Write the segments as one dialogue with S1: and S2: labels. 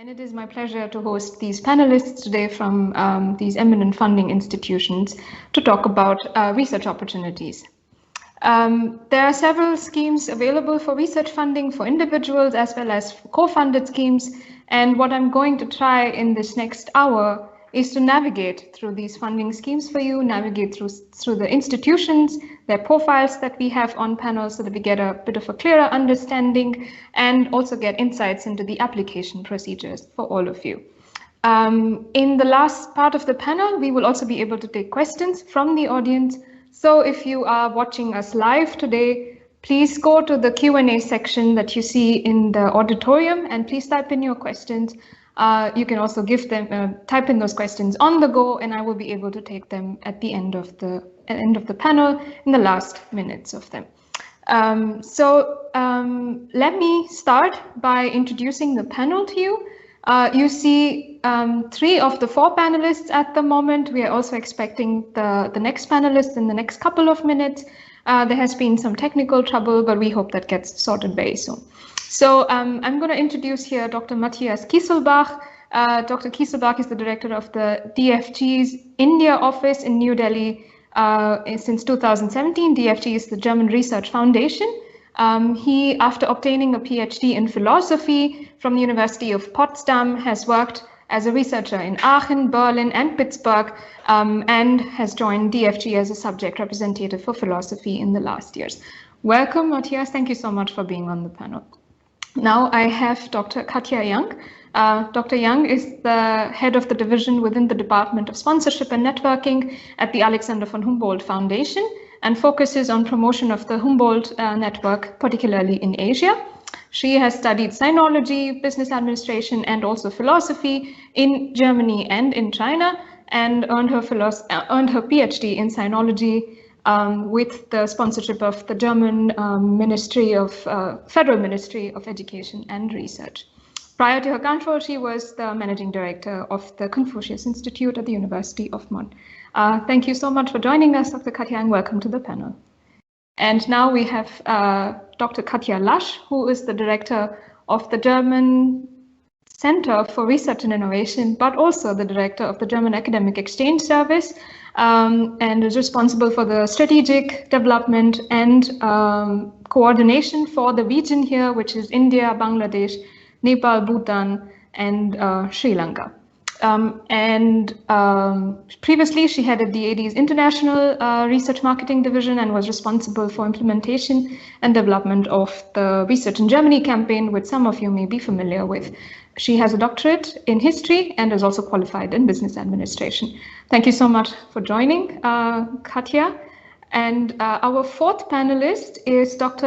S1: And it is my pleasure to host these panelists today from these eminent funding institutions to talk about research opportunities. There are several schemes available for research funding for individuals as well as co-funded schemes. And what I'm going to try in this next hour is to navigate through these funding schemes for you, navigate through the institutions, their profiles that we have on panel so that we get a bit of a clearer understanding and also get insights into the application procedures for all of you. In the last part of the panel, we will also be able to take questions from the audience. So if you are watching us live today, please go to the Q&A section that you see in the auditorium and please type in your questions. You can also type in those questions on the go, and I will be able to take them at the end of the panel in the last minutes of them. Let me start by introducing the panel to you. You see 3 of the 4 panelists at the moment. We are also expecting the next panelist in the next couple of minutes. There has been some technical trouble, but we hope that gets sorted very soon. So I'm going to introduce here Dr. Matthias Kielselbach. Dr. Keiselbach is the director of the DFG's India office in New Delhi since 2017. DFG is the German Research Foundation. He, after obtaining a PhD in philosophy from the University of Potsdam, has worked as a researcher in Aachen, Berlin, and Pittsburgh, and has joined DFG as a subject representative for philosophy in the last years. Welcome, Matthias. Thank you so much for being on the panel. Now I have Dr. Katja Young. Dr. Young is the head of the division within the Department of Sponsorship and Networking at the Alexander von Humboldt Foundation and focuses on promotion of the Humboldt network, particularly in Asia. She has studied sinology, business administration, and also philosophy in Germany and in China, and earned her PhD in sinology with the sponsorship of the German Federal Ministry of Education and Research. Prior to her control, she was the managing director of the Confucius Institute at the University of Bonn. Thank you so much for joining us, Dr. Katja, and welcome to the panel. And now we have Dr. Katja Lasch, who is the director of the German Center for Research and Innovation, but also the director of the German Academic Exchange Service, and is responsible for the strategic development and coordination for the region here, which is India, Bangladesh, Nepal, Bhutan, and Sri Lanka. Previously, she headed DAAD's International Research Marketing Division and was responsible for implementation and development of the Research in Germany campaign, which some of you may be familiar with. She has a doctorate in history and is also qualified in business administration. Thank you so much for joining, Katja. And our 4th panelist is Dr.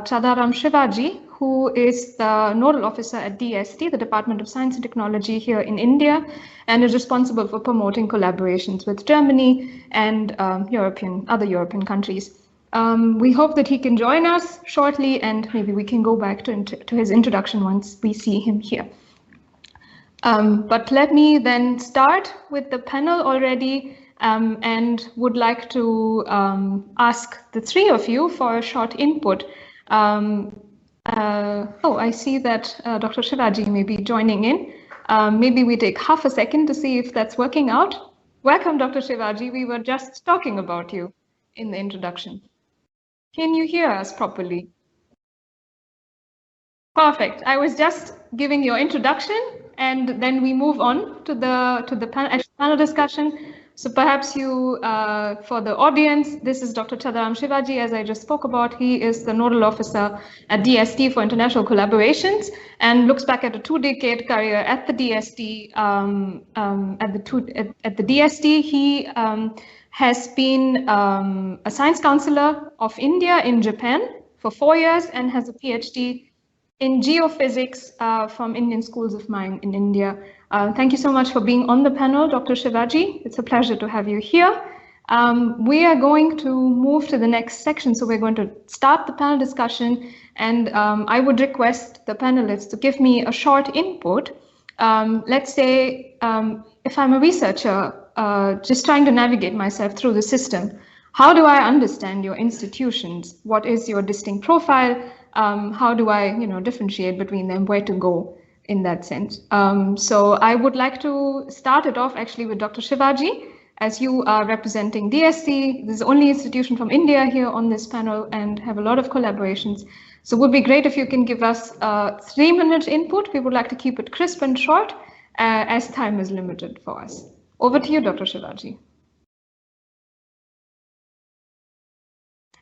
S1: Chadaram Sivaji, who is the nodal officer at DST, the Department of Science and Technology here in India, and is responsible for promoting collaborations with Germany and other European countries. We hope that he can join us shortly, and maybe we can go back to his introduction once we see him here. But let me then start with the panel already, and would like to ask the 3 of you for a short input. I see that Dr. Sivaji may be joining in. Maybe we take half a second to see if that's working out. Welcome, Dr. Sivaji. We were just talking about you in the introduction. Can you hear us properly? Perfect. I was just giving your introduction, and then we move on to the panel discussion. So perhaps you, for the audience, this is Dr. Chadaram Sivaji, as I just spoke about. He is the nodal officer at DST for international collaborations and looks back at a 2-decade career at the DST. At the DST, he has been a science counselor of India in Japan for 4 years and has a PhD in geophysics from Indian Schools of Mine in India. Thank you so much for being on the panel, Dr. Sivaji. It's a pleasure to have you here. We are going to move to the next section, so we're going to start the panel discussion, and I would request the panelists to give me a short input. Let's say if I'm a researcher just trying to navigate myself through the system, how do I understand your institutions? What is your distinct profile? How do I differentiate between them, where to go in that sense. So I would like to start it off actually with Dr. Sivaji, as you are representing DSC. This is the only institution from India here on this panel and have a lot of collaborations. So it would be great if you can give us a 3-minute input. We would like to keep it crisp and short as time is limited for us. Over to you, Dr. Sivaji.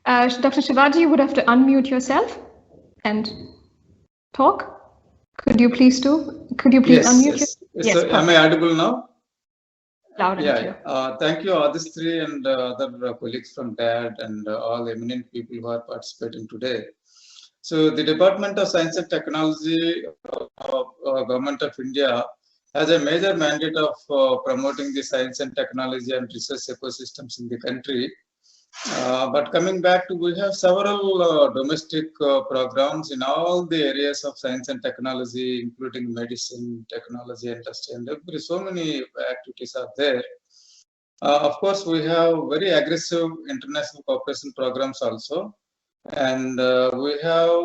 S1: Dr. Sivaji, you would have to unmute yourself and talk. Could you please unmute yourself?
S2: Yes. So, am I audible now?
S1: Loud and clear.
S2: Thank you, Aadishree, and other colleagues from DAAD and all eminent people who are participating today. So the Department of Science and Technology, Government of India, has a major mandate of promoting the science and technology and research ecosystems in the country. But coming back to, we have several domestic programs in all the areas of science and technology, including medicine, technology, industry, and so many activities are there. Of course, we have very aggressive international cooperation programs also. And we have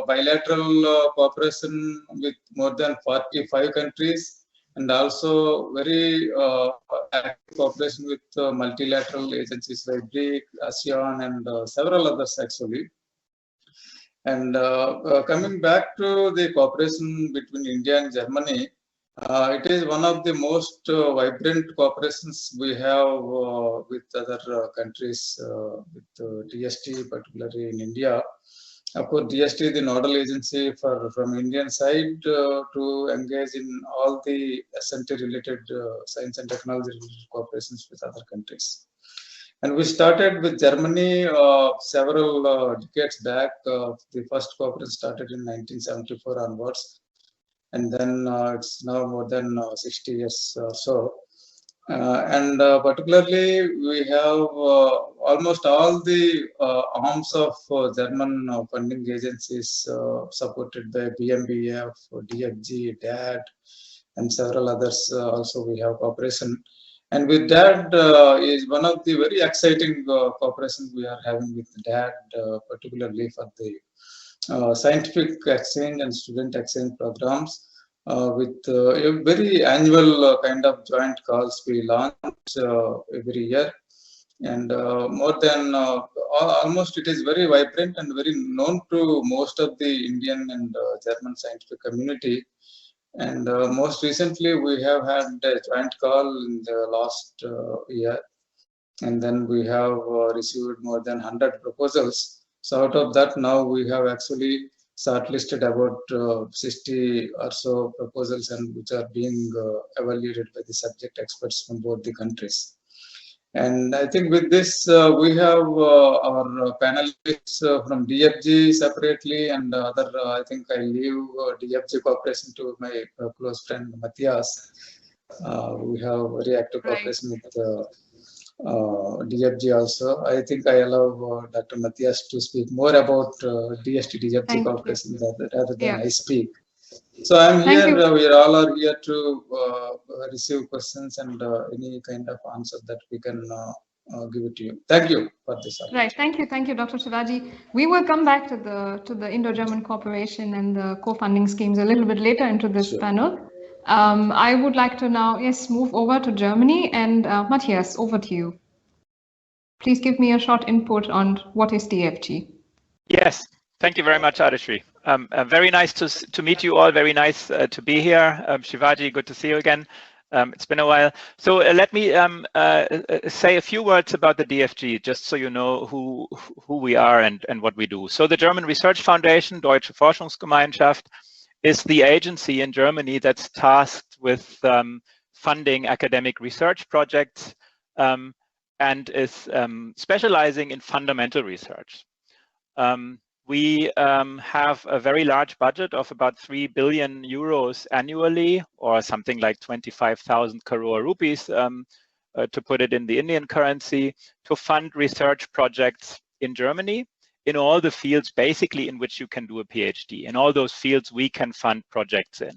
S2: bilateral cooperation with more than 45 countries, and also very active cooperation with multilateral agencies like BRIC, ASEAN, and several others actually. And coming back to the cooperation between India and Germany, it is one of the most vibrant cooperations we have with other countries, with DST, particularly in India. Of course, DST is the nodal agency from Indian side to engage in all the SNT related science and technology related cooperations with other countries. And we started with Germany several decades back. The first cooperation started in 1974 onwards. And then it's now more than 60 years or so. And particularly, we have almost all the arms of German funding agencies supported by BMBF, DFG, DAAD, and several others. Also, we have cooperation. And with DAAD is one of the very exciting cooperation we are having with DAAD, particularly for the scientific exchange and student exchange programs with a very annual kind of joint calls we launch every year. And more than almost it is very vibrant and very known to most of the Indian and German scientific community. And most recently we have had a joint call in the last year. And then we have received more than 100 proposals. So out of that, now we have actually shortlisted about 60 or so proposals, and which are being evaluated by the subject experts from both the countries. And I think with this, we have our panelists from DFG separately, and other, I think I leave DFG cooperation to my close friend Matthias. We have very active cooperation with DFG also. I think I allow Dr. Matthias to speak more about DST-DFG cooperation rather than I speak. So I'm here, we all are here to receive questions and any kind of answer that we can give it to you. Thank you for this.
S1: Right, thank you, Dr. Sivaji. We will come back to the Indo-German cooperation and the co-funding schemes a little bit later into this panel. I would like to now, move over to Germany, and Matthias, over to you. Please give me a short input on what is DFG.
S3: Yes, thank you very much, Aadishree. Very nice to meet you all. Very nice to be here. Sivaji, good to see you again. It's been a while. So let me say a few words about the DFG, just so you know who we are and what we do. So the German Research Foundation, Deutsche Forschungsgemeinschaft, is the agency in Germany that's tasked with funding academic research projects and is specializing in fundamental research. We have a very large budget of about 3 billion euros annually, or something like 25,000 crore rupees, to put it in the Indian currency, to fund research projects in Germany, in all the fields basically in which you can do a PhD. In all those fields we can fund projects in.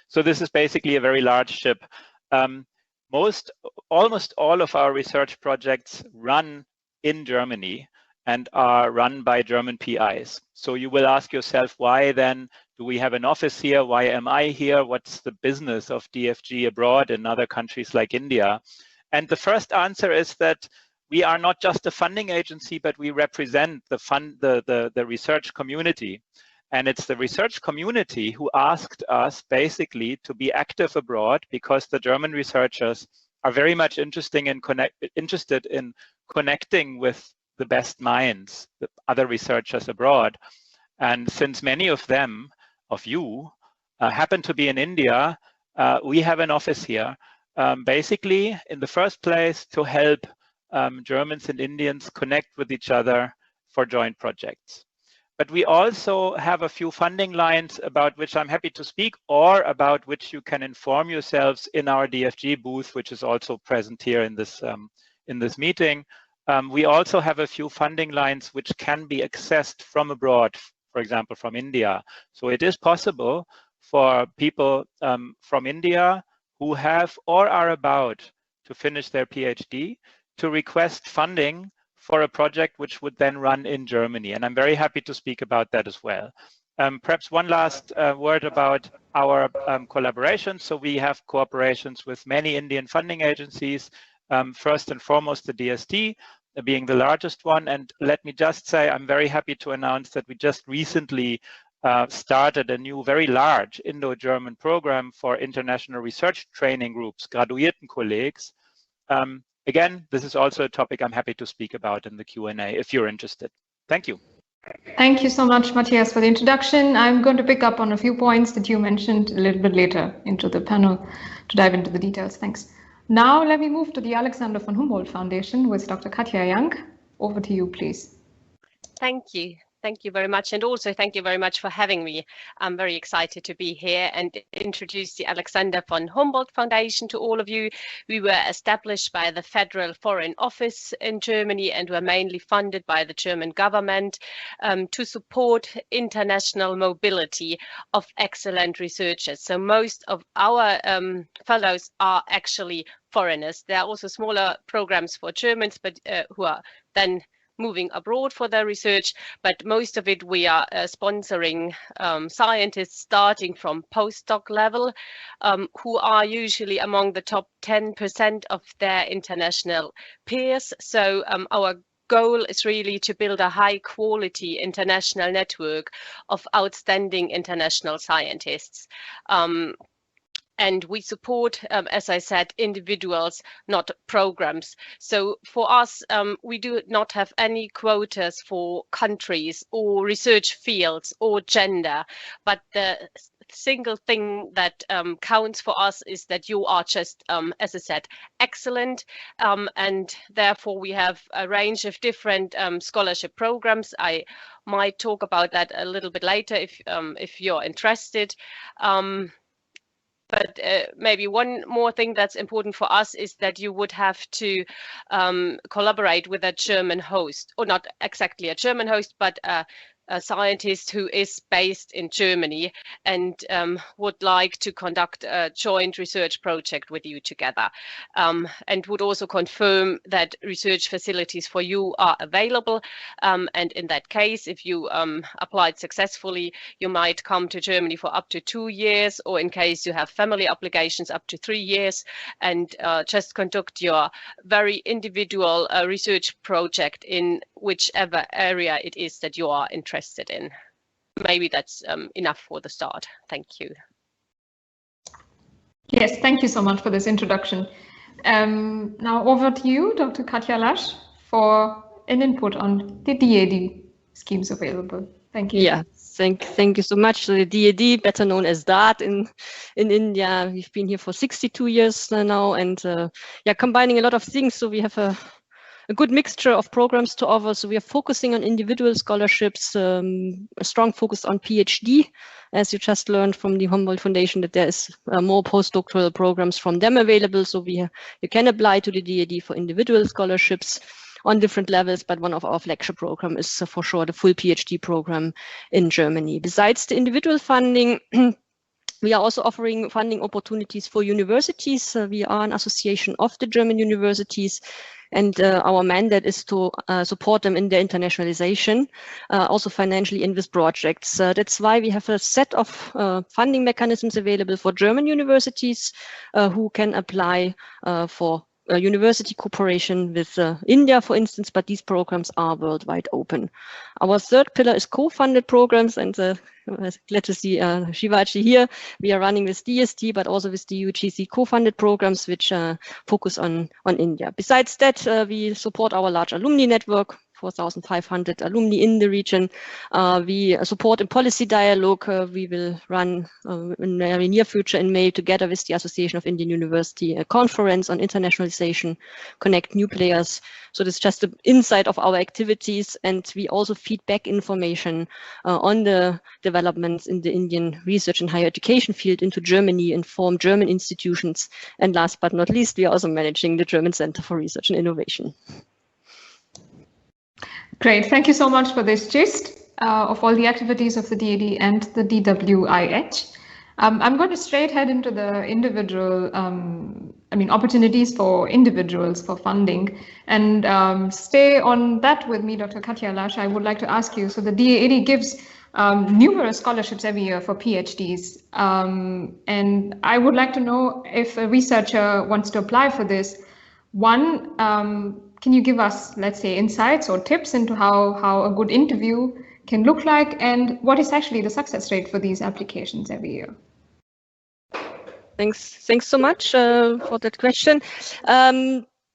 S3: So this is basically a very large ship. Almost all of our research projects run in Germany, and are run by German PIs. So you will ask yourself, why then do we have an office here? Why am I here? What's the business of DFG abroad in other countries like India? And the first answer is that we are not just a funding agency, but we represent the research community. And it's the research community who asked us basically to be active abroad, because the German researchers are very much interested in connecting with the best minds, the other researchers abroad. And since many of you happen to be in India, we have an office here, basically in the first place to help Germans and Indians connect with each other for joint projects. But we also have a few funding lines about which I'm happy to speak, or about which you can inform yourselves in our DFG booth, which is also present here in this meeting. We also have a few funding lines which can be accessed from abroad, for example, from India. So it is possible for people from India who have or are about to finish their PhD to request funding for a project which would then run in Germany. And I'm very happy to speak about that as well. Perhaps one last word about our collaboration. So we have cooperations with many Indian funding agencies, first and foremost the DST being the largest one. And let me just say, I'm very happy to announce that we just recently started a new, very large Indo-German program for international research training groups, Graduiertenkollegs. Again, this is also a topic I'm happy to speak about in the Q&A if you're interested. Thank you.
S1: Thank you so much, Matthias, for the introduction. I'm going to pick up on a few points that you mentioned a little bit later into the panel to dive into the details. Thanks. Now let me move to the Alexander von Humboldt Foundation with Dr. Katja Young. Over to you, please.
S4: Thank you. Thank you very much. And also thank you very much for having me. I'm very excited to be here and introduce the Alexander von Humboldt Foundation to all of you. We were established by the Federal Foreign Office in Germany and were mainly funded by the German government to support international mobility of excellent researchers. So most of our fellows are actually foreigners. There are also smaller programs for Germans, but who are then moving abroad for their research, but most of it we are sponsoring scientists starting from postdoc level, who are usually among the top 10% of their international peers. So our goal is really to build a high quality international network of outstanding international scientists. And we support, as I said, individuals, not programs. So for us, we do not have any quotas for countries or research fields or gender, but the single thing that counts for us is that you are just, as I said, excellent. And therefore we have a range of different scholarship programs. I might talk about that a little bit later if you're interested. But maybe one more thing that's important for us is that you would have to collaborate with a German host, or not exactly a German host, but a scientist who is based in Germany and would like to conduct a joint research project with you together, and would also confirm that research facilities for you are available. And in that case, if you applied successfully, you might come to Germany for up to 2 years, or in case you have family obligations, up to 3 years, and just conduct your very individual research project in whichever area it is that you are interested in. Maybe that's enough for the start. Thank you.
S1: Yes, thank you so much for this introduction. Now over to you, Dr. Katja Lasch, for an input on the DAAD schemes available. Thank you.
S5: Yeah, thank you so much. The DAAD, better known as DAAD in India, we've been here for 62 years now, and yeah, combining a lot of things. So we have a good mixture of programs to offer. So we are focusing on individual scholarships, a strong focus on PhD, as you just learned from the Humboldt Foundation, that there is more postdoctoral programs from them available. So you can apply to the DAAD for individual scholarships on different levels, but one of our flagship program is for sure the full PhD program in Germany. Besides the individual funding, we are also offering funding opportunities for universities. We are an association of the German universities, And our mandate is to support them in their internationalization, also financially in with projects. That's why we have a set of funding mechanisms available for German universities who can apply for university cooperation with India, for instance, but these programs are worldwide open. Our third pillar is co-funded programs, and glad to see Sivaji here. We are running with DST, but also with the UGC co-funded programs, which focus on India. Besides that, we support our large alumni network, 4,500 alumni in the region. We support in policy dialogue. We will run in the very near future in May, together with the Association of Indian University, a conference on internationalization, connect new players. So this is just the insight of our activities, and we also feed back information on the developments in the Indian research and higher education field into Germany, inform German institutions, and last but not least, we are also managing the German Center for Research and Innovation.
S1: Great, thank you so much for this gist of all the activities of the DAAD and the DWIH. I'm going to straight head into the individual, opportunities for individuals for funding, and stay on that with me, Dr. Katja Lasch. I would like to ask you, so the DAAD gives numerous scholarships every year for PhDs, and I would like to know if a researcher wants to apply for this. One, can you give us, let's say, insights or tips into how a good interview can look like, and what is actually the success rate for these applications every year?
S5: Thanks so much for that question.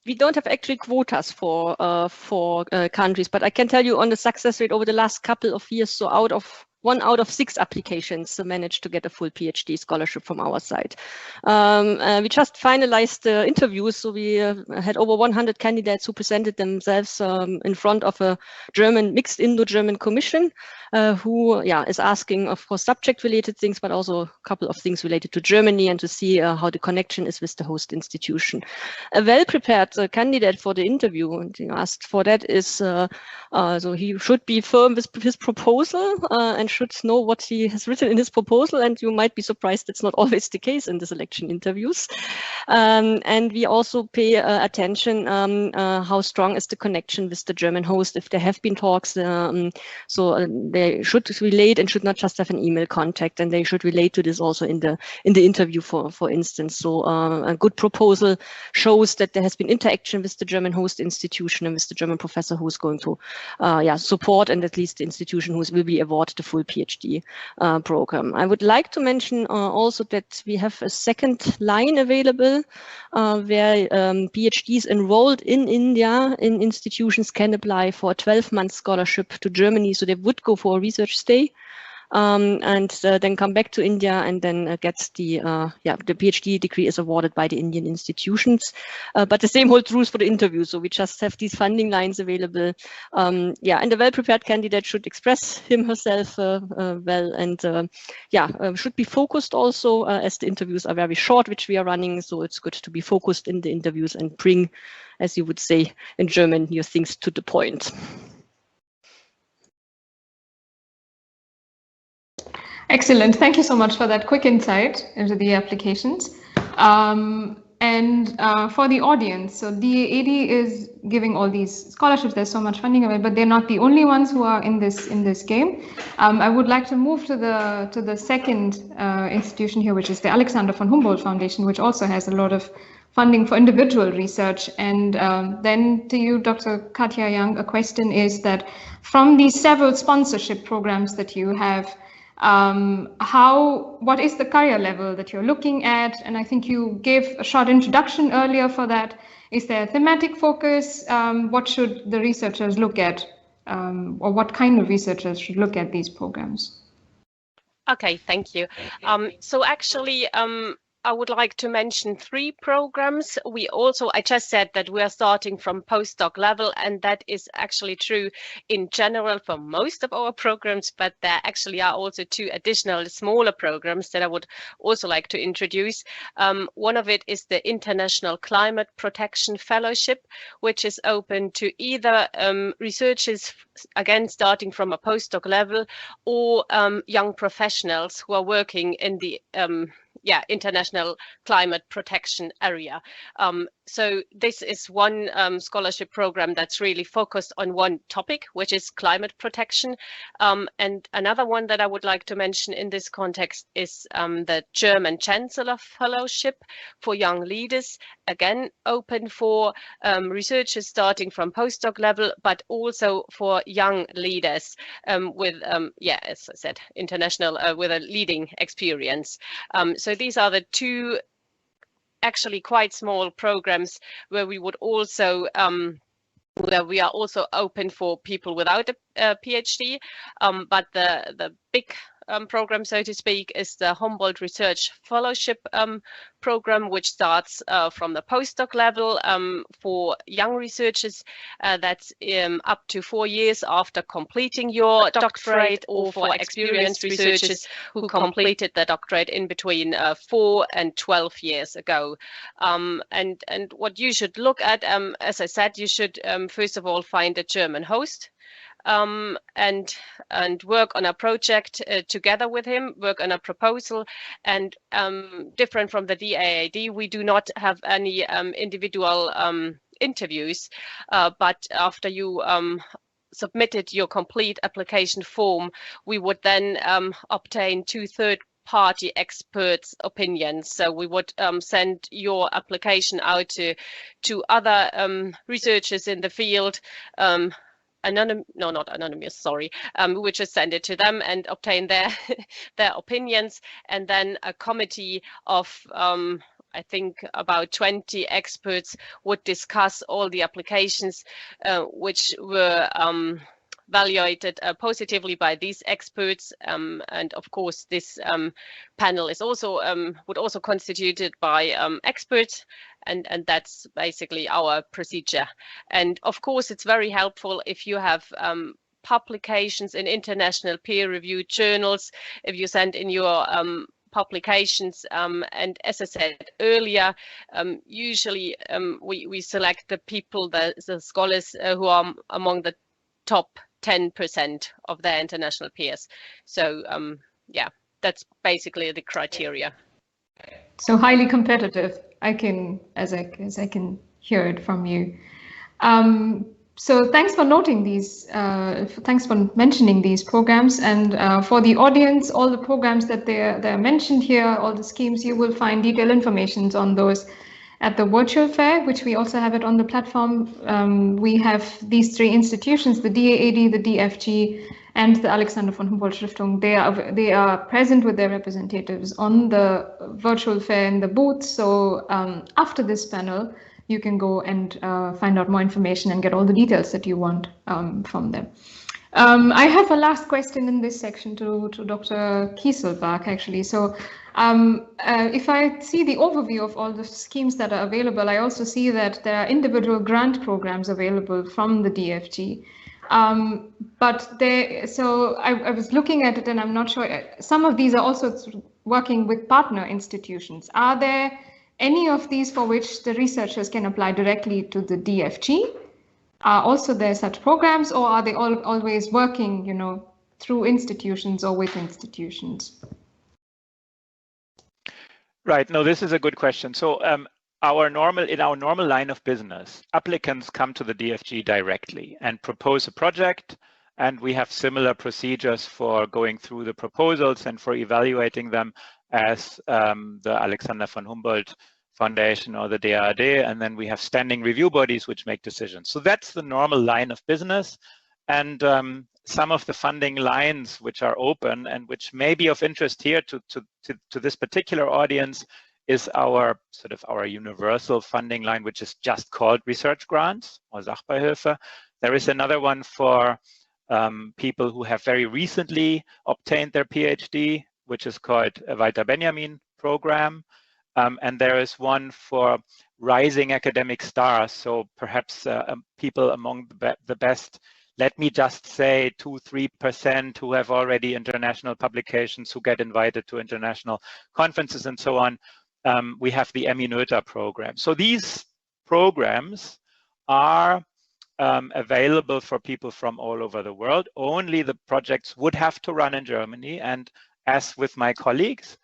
S5: We don't have actually quotas for countries, but I can tell you on the success rate over the last couple of years, so 1 out of 6 applications managed to get a full PhD scholarship from our side. We just finalized the interviews, so we had over 100 candidates who presented themselves in front of a mixed Indo-German commission, who is asking, of course, subject-related things, but also a couple of things related to Germany, and to see how the connection is with the host institution. A well-prepared candidate for the interview, and you asked for that, is so he should be firm with his proposal and should know what he has written in his proposal, and you might be surprised that's not always the case in the selection interviews. And we also pay attention how strong is the connection with the German host, if there have been talks, so they should relate and should not just have an email contact, and they should relate to this also in the interview, for instance. So a good proposal shows that there has been interaction with the German host institution and with the German professor who's going to support, and at least the institution who will be awarded the full PhD program. I would like to mention also that we have a second line available where PhDs enrolled in India in institutions can apply for a 12-month scholarship to Germany. So they would go for a research stay and then come back to India, and then gets the PhD degree is awarded by the Indian institutions. But the same holds true for the interview. So we just have these funding lines available. And a well-prepared candidate should express herself well, and should be focused also, as the interviews are very short, which we are running. So it's good to be focused in the interviews and bring, as you would say in German, your things to the point.
S1: Excellent. Thank you so much for that quick insight into the applications. And for the audience, so DAAD is giving all these scholarships. There's so much funding available, but they're not the only ones who are in this game. I would like to move to the second institution here, which is the Alexander von Humboldt Foundation, which also has a lot of funding for individual research. And then to you, Dr. Katja Young, a question is that from these several sponsorship programs that you have, what is the career level that you're looking at? And I think you gave a short introduction earlier for that. Is there a thematic focus? What should the researchers look at, or what kind of researchers should look at these programs?
S4: Okay, thank you. So actually, I would like to mention 3 programs. I just said that we are starting from postdoc level, and that is actually true in general for most of our programs, but there actually are also 2 additional smaller programs that I would also like to introduce. One of it is the International Climate Protection Fellowship, which is open to either researchers, again, starting from a postdoc level, or young professionals who are working in the international climate protection area. So this is one scholarship program that's really focused on one topic, which is climate protection. And another one that I would like to mention in this context is the German Chancellor Fellowship for Young Leaders, again open for researchers starting from postdoc level, but also for young leaders with, as I said, international with a leading experience. So these are the two actually quite small programs where we would also where we are also open for people without a PhD, but the big program, so to speak, is the Humboldt Research Fellowship program, which starts from the postdoc level for young researchers. That's up to 4 years after completing your doctorate, or for experienced researchers who completed the doctorate in between 4 and 12 years ago. And what you should look at, as I said, you should first of all find a German host. And work on a project together with him, work on a proposal. And different from the DAAD, we do not have any individual interviews, but after you submitted your complete application form, we would then obtain 2 third-party experts' opinions. So we would send your application out to other researchers in the field, not anonymous, sorry. We would just send it to them and obtain their opinions, and then a committee of I think about 20 experts would discuss all the applications which were evaluated positively by these experts, and of course this panel is also would also constituted by experts, and that's basically our procedure. And of course it's very helpful if you have publications in international peer-reviewed journals, if you send in your publications, and as I said earlier, usually we select the people, the scholars who are among the top 10% of their international peers. So yeah, that's basically the criteria.
S1: So highly competitive, as I can hear it from you. So thanks for noting these, thanks for mentioning these programs, and for the audience, all the programs that they're mentioned here, all the schemes, you will find detailed information on those at the virtual fair, which we also have it on the platform. We have these 3 institutions, the DAAD, the DFG, and the Alexander von Humboldt Stiftung. They are present with their representatives on the virtual fair in the booth. So after this panel, you can go and find out more information and get all the details that you want from them. I have a last question in this section to Dr. Keiselbach, actually. So if I see the overview of all the schemes that are available, I also see that there are individual grant programs available from the DFG. So I was looking at it, and I'm not sure, some of these are also working with partner institutions. Are there any of these for which the researchers can apply directly to the DFG? Are also there such programs, or are they always working, through institutions or with institutions?
S3: Right. No, this is a good question. So in our normal line of business, applicants come to the DFG directly and propose a project, and we have similar procedures for going through the proposals and for evaluating them as the Alexander von Humboldt Foundation or the DAAD, and then we have standing review bodies which make decisions. So that's the normal line of business, and some of the funding lines which are open and which may be of interest here to this particular audience is our universal funding line, which is just called research grants or Sachbeihilfe. There is another one for people who have very recently obtained their PhD, which is called a Walter Benjamin program. And there is one for rising academic stars. So perhaps people among the best, let me just say 2-3% who have already international publications, who get invited to international conferences and so on. We have the Eminöter program. So these programs are available for people from all over the world. Only the projects would have to run in Germany. And as with my colleagues,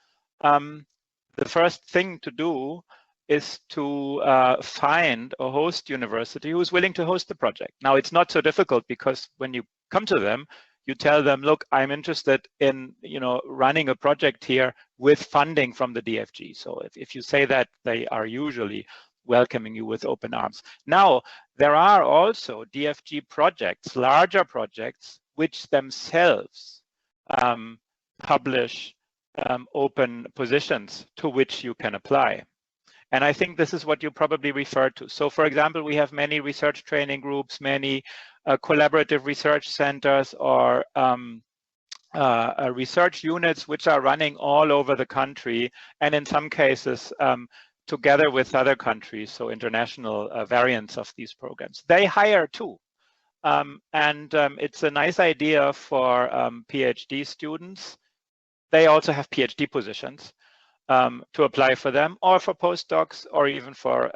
S3: the first thing to do is to find a host university who is willing to host the project. Now, it's not so difficult because when you come to them, you tell them, look, I'm interested in running a project here with funding from the DFG. So if you say that, they are usually welcoming you with open arms. Now, there are also DFG projects, larger projects, which themselves publish open positions to which you can apply. And I think this is what you probably refer to. So for example, we have many research training groups, many collaborative research centers or research units which are running all over the country, and in some cases together with other countries, so international variants of these programs. They hire too. It's a nice idea for PhD students. They also have PhD positions to apply for them, or for postdocs, or even for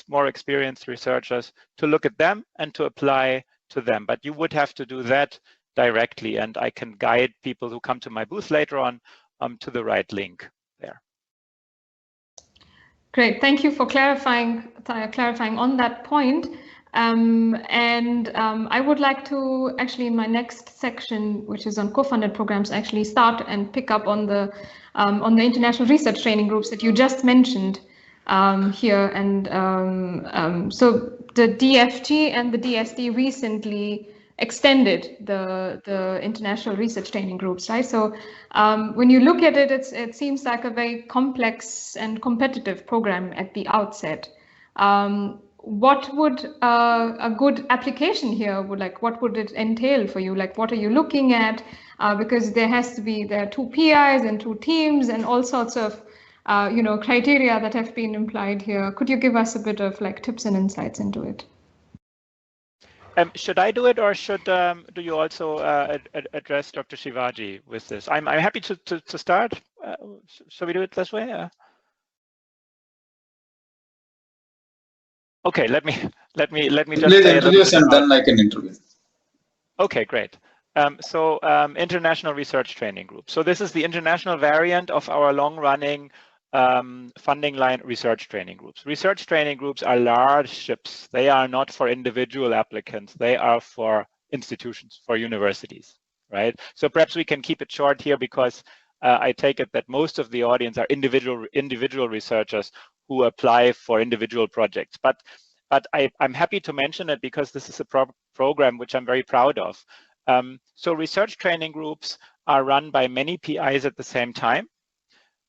S3: more experienced researchers to look at them and to apply to them. But you would have to do that directly, and I can guide people who come to my booth later on to the right link there.
S1: Great, thank you for clarifying on that point. I would like to actually, in my next section, which is on co-funded programs, actually start and pick up on the international research training groups that you just mentioned here. And so the DFG and the DSD recently extended the international research training groups, right? So when you look at it, it seems like a very complex and competitive program at the outset. What would a good application here what would it entail for you? Like, what are you looking at? Because there are 2 PIs and 2 teams and all sorts of criteria that have been implied here. Could you give us a bit of tips and insights into it?
S3: Should I do it, or do you also address Dr. Sivaji with this? I'm happy to start. Shall we do it this way? Okay, let me just
S2: please introduce and then I can interview.
S3: Okay, great. International research training group. So this is the international variant of our long-running funding line research training groups. Research training groups are large ships. They are not for individual applicants. They are for institutions, for universities, right? So perhaps we can keep it short here, because I take it that most of the audience are individual researchers who apply for individual projects. But I'm happy to mention it because this is a program which I'm very proud of. So research training groups are run by many PIs at the same time,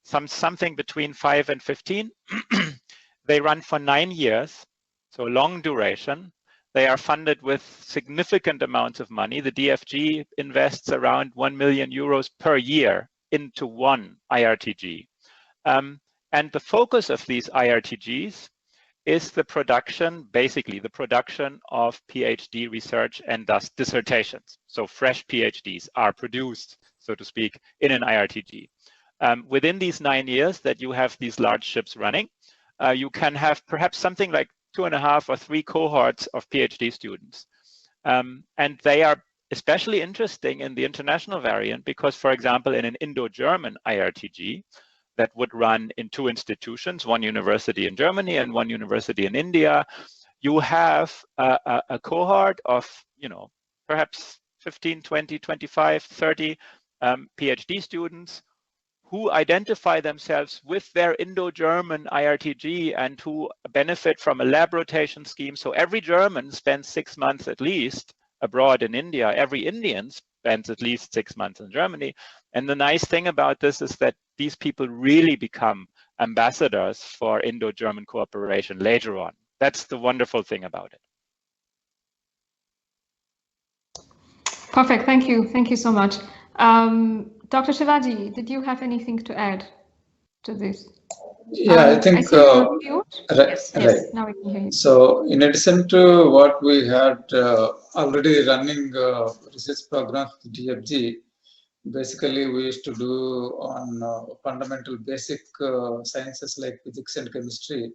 S3: something between 5 and 15. They run for 9 years, so long duration. They are funded with significant amounts of money. The DFG invests around 1 million euros per year into one IRTG. And the focus of these IRTGs is the production, basically the production of PhD research and thus dissertations. So fresh PhDs are produced, so to speak, in an IRTG. Within these 9 years that you have these large ships running, you can have perhaps something like 2.5 or 3 cohorts of PhD students. And they are especially interesting in the international variant because, for example, in an Indo-German IRTG that would run in 2 institutions, one university in Germany and one university in India, you have a cohort of, perhaps 15, 20, 25, 30 PhD students who identify themselves with their Indo-German IRTG and who benefit from a lab rotation scheme. So every German spends 6 months at least abroad in India. Every Indian spends at least 6 months in Germany. And the nice thing about this is that these people really become ambassadors for Indo-German cooperation later on. That's the wonderful thing about it.
S1: Perfect. Thank you. Thank you so much. Dr. Sivaji, did you have anything to add to this?
S2: Yeah, I think
S1: yes, now we can hear you.
S2: So in addition to what we had already running research programs with DFG, basically we used to do on fundamental basic sciences like physics and chemistry,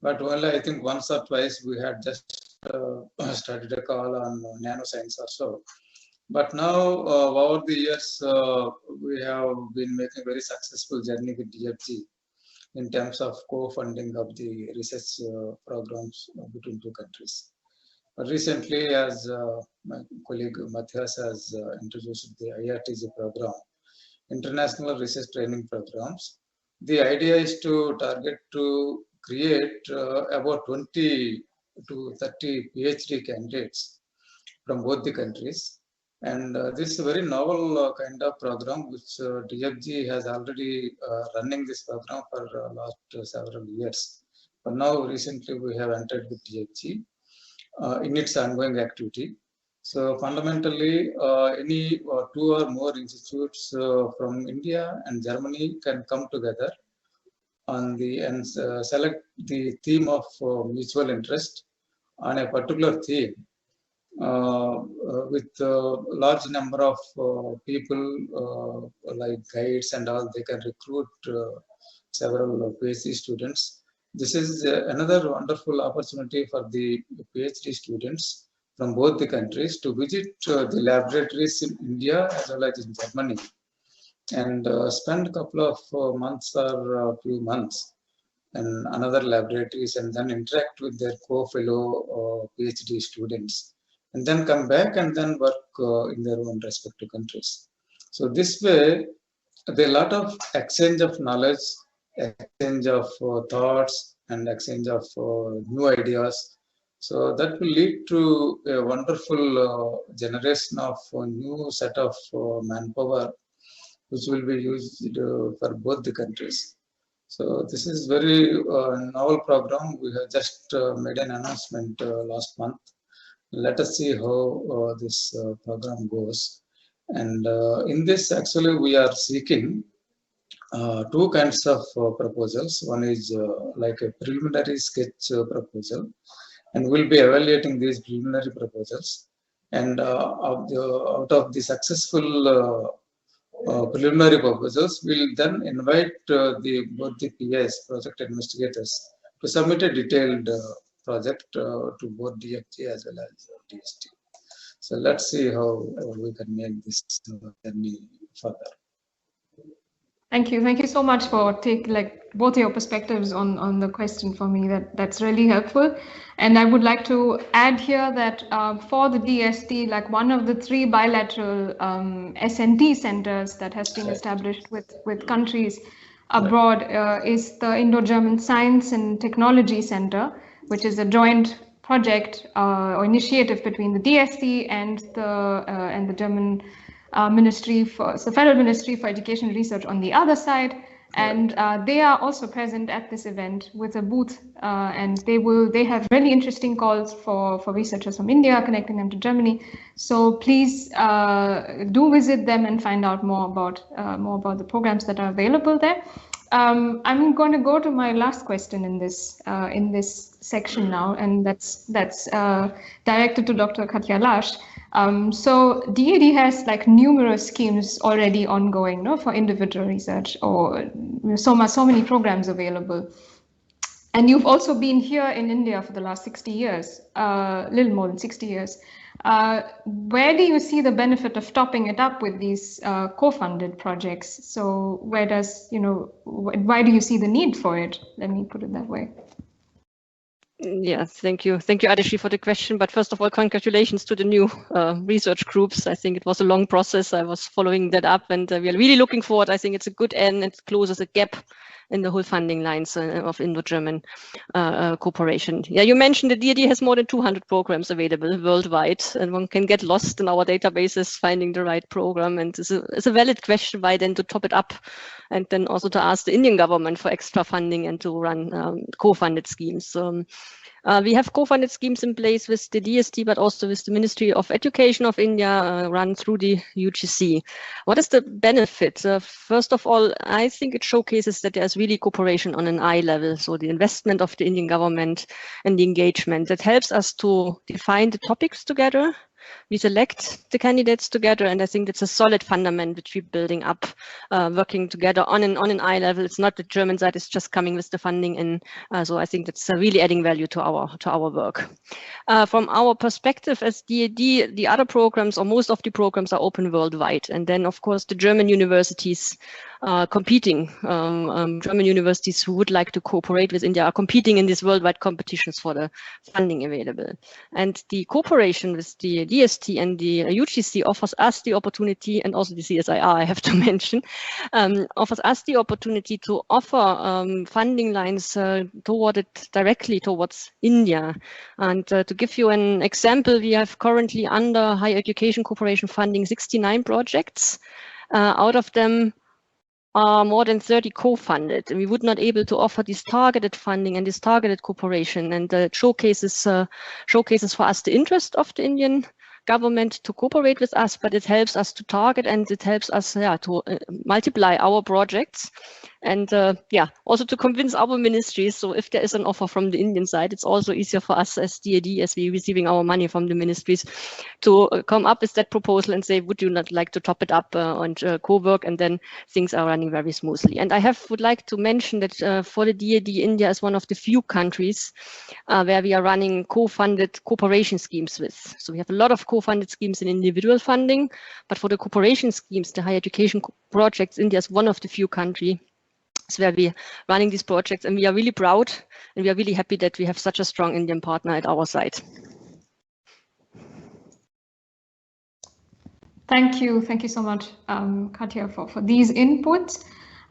S2: but only I think once or twice we had just started a call on nanoscience or so. But now over the years we have been making a very successful journey with DFG. in terms of co-funding of the research programs between two countries. Recently, as my colleague Matthias has introduced the IRTG program, International Research Training Programs. The idea is to target to create about 20 to 30 PhD candidates from both the countries. And this is a very novel kind of program which DFG has already running this program for last several years. But now recently we have entered with DFG in its ongoing activity. So fundamentally, any two or more institutes from India and Germany can come together on the and select the theme of mutual interest on a particular theme with a large number of people like guides and all. They can recruit several PhD students. This is another wonderful opportunity for the PhD students from both the countries to visit the laboratories in India as well as in Germany and spend a couple of months or a few months in another laboratories and then interact with their co-fellow PhD students and then come back and then work in their own respective countries. So this way, there are a lot of exchange of knowledge, exchange of thoughts and exchange of new ideas. So that will lead to a wonderful generation of a new set of manpower which will be used for both the countries. So this is very novel program. We have just made an announcement last month. Let us see how this program goes. And in this, actually, we are seeking two kinds of proposals. One is like a preliminary sketch proposal, and we'll be evaluating these preliminary proposals. And out of the successful preliminary proposals, we'll then invite both the PIs, project investigators, to submit a detailed project to both DFG as well as DST. So let's see how we can make this journey further.
S1: Thank you. Thank you so much for taking both your perspectives on the question for me. That's really helpful. And I would like to add here that for the DST, one of the 3 bilateral S&T centers that has been established with countries abroad is the Indo-German Science and Technology Center, which is a joint project or initiative between the DST and the German Ministry the Federal Ministry for Education and Research on the other side, and they are also present at this event with a booth, and they have really interesting calls for researchers from India, connecting them to Germany. So please do visit them and find out more about the programs that are available there. I'm going to go to my last question in this section now, and that's directed to Dr. Katja Lasch. So DAAD has numerous schemes already ongoing, for individual research, or so many programs available. And you've also been here in India for the last 60 years, a little more than 60 years. Where do you see the benefit of topping it up with these co-funded projects? So why do you see the need for it? Let me put it that way.
S5: Yes, thank you. Thank you, Aadishree, for the question. But first of all, congratulations to the new research groups. I think it was a long process. I was following that up, and we are really looking forward. I think it's a good end. It closes a gap in the whole funding lines of Indo-German cooperation. Yeah, you mentioned the DAAD has more than 200 programs available worldwide, and one can get lost in our databases finding the right program. And it's a valid question why then to top it up, and then also to ask the Indian government for extra funding and to run co-funded schemes. We have co-funded schemes in place with the DST, but also with the Ministry of Education of India, run through the UGC. What is the benefit? First of all, I think it showcases that there's really cooperation on an eye level. So the investment of the Indian government and the engagement that helps us to define the topics together. We select the candidates together, and I think that's a solid fundament which we're building up, working together on an eye level. It's not the German side is just coming with the funding in, so I think that's really adding value to our work. From our perspective as DAAD, the other programs or most of the programs are open worldwide, and then of course the German universities competing. German universities who would like to cooperate with India are competing in these worldwide competitions for the funding available. And the cooperation with the DST and the UGC offers us the opportunity, and also the CSIR, I have to mention, offers us the opportunity to offer funding lines directly towards India. And to give you an example, we have currently under higher education cooperation funding 69 projects. Out of them are more than 30 co-funded, and we would not able to offer this targeted funding and this targeted cooperation, and showcases for us the interest of the Indian government to cooperate with us, but it helps us to target, and it helps us to multiply our projects, and also to convince our ministries. So if there is an offer from the Indian side, it's also easier for us as DAAD, as we receiving our money from the ministries, to come up with that proposal and say, would you not like to top it up and co-work, and then things are running very smoothly. And I would like to mention that for the DAAD, India is one of the few countries where we are running co-funded cooperation schemes with. So we have a lot of co-funded schemes in individual funding, but for the cooperation schemes, the higher education projects, India is one of the few countries where we are running these projects, and we are really proud and we are really happy that we have such a strong Indian partner at our side.
S1: Thank you so much, Katja, for these inputs.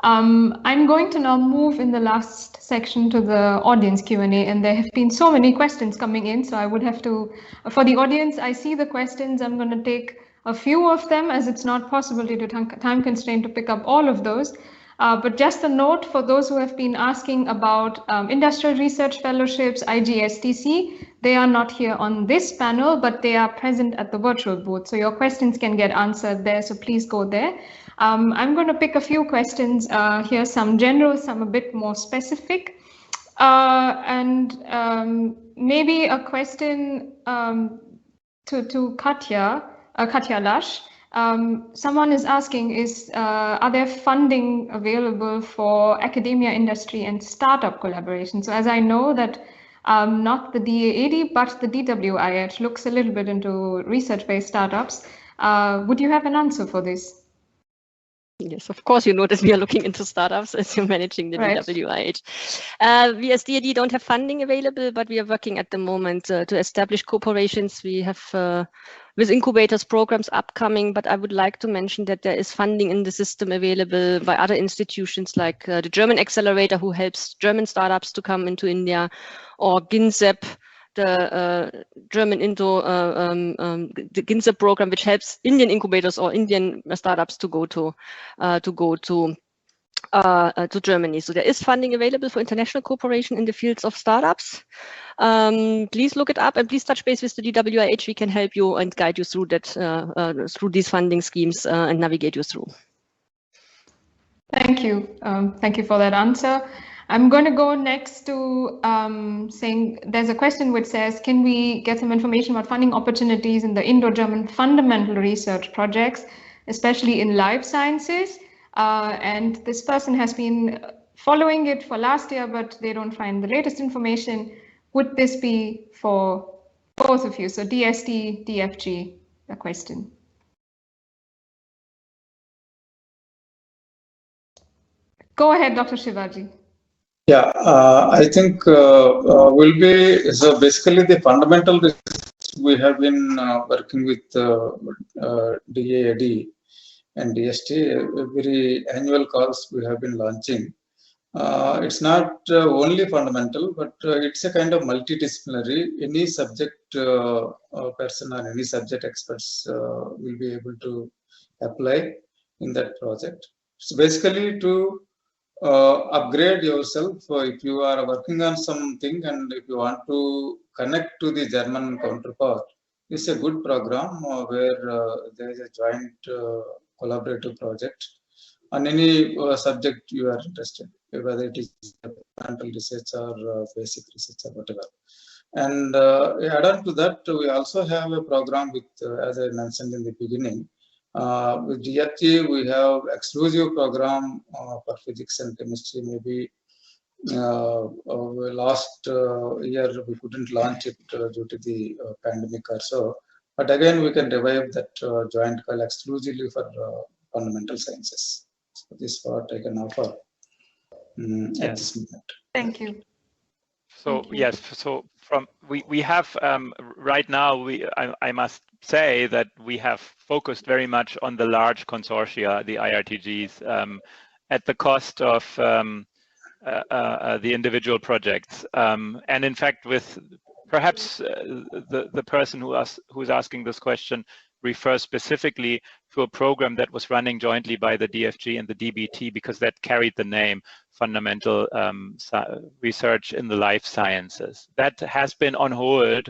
S1: I'm going to now move in the last section to the audience Q&A, and there have been so many questions coming in, so I would have to, for the audience, I see the questions. I'm going to take a few of them, as it's not possible due to time constraint to pick up all of those. But just a note for those who have been asking about industrial research fellowships, IGSTC, they are not here on this panel, but they are present at the virtual booth. So your questions can get answered there, so please go there. I'm going to pick a few questions here, some general, some a bit more specific. Maybe a question to Katja Lasch. Someone is asking, are there funding available for academia, industry, and startup collaboration? So as I know that not the DAAD, but the DWIH looks a little bit into research-based startups. Would you have an answer for this?
S5: Yes, of course, you know that we are looking into startups as you're managing the DWIH. We as DAAD don't have funding available, but we are working at the moment to establish cooperations. We have with incubators programs upcoming, but I would like to mention that there is funding in the system available by other institutions like the German Accelerator, who helps German startups to come into India, or GINSEP, the German the GINSEP program, which helps Indian incubators or Indian startups to go to Germany. So there is funding available for international cooperation in the fields of startups. Please look it up, and please touch base with the DWIH. We can help you and guide you through that, through these funding schemes and navigate you through.
S1: Thank you. Thank you for that answer. I'm going to go next to saying there's a question which says, can we get some information about funding opportunities in the Indo-German fundamental research projects, especially in life sciences? And this person has been following it for last year, but they don't find the latest information. Would this be for both of you? So DST, DFG, the question. Go ahead, Dr. Sivaji.
S2: Yeah, I think will be, so basically the fundamental research we have been working with DAAD and DST, every annual calls we have been launching. It's not only fundamental, but it's a kind of multidisciplinary. Any subject person or any subject experts will be able to apply in that project. So basically to upgrade yourself. If you are working on something and if you want to connect to the German counterpart, it's a good program where there is a joint collaborative project on any subject you are interested, whether it is fundamental research or basic research or whatever. And add on to that, we also have a program with, as I mentioned in the beginning, with DFG, we have exclusive program for physics and chemistry. Maybe last year we couldn't launch it due to the pandemic or so. But again, we can revive that joint call exclusively for fundamental sciences. So this is what I can offer at this moment.
S1: Thank you.
S3: So yes, so we have right now I must say that we have focused very much on the large consortia, the IRTGs, at the cost of the individual projects. And in fact, with perhaps the person who's asking this question refers specifically to a program that was running jointly by the DFG and the DBT, because that carried the name Fundamental Research in the Life Sciences. That has been on hold,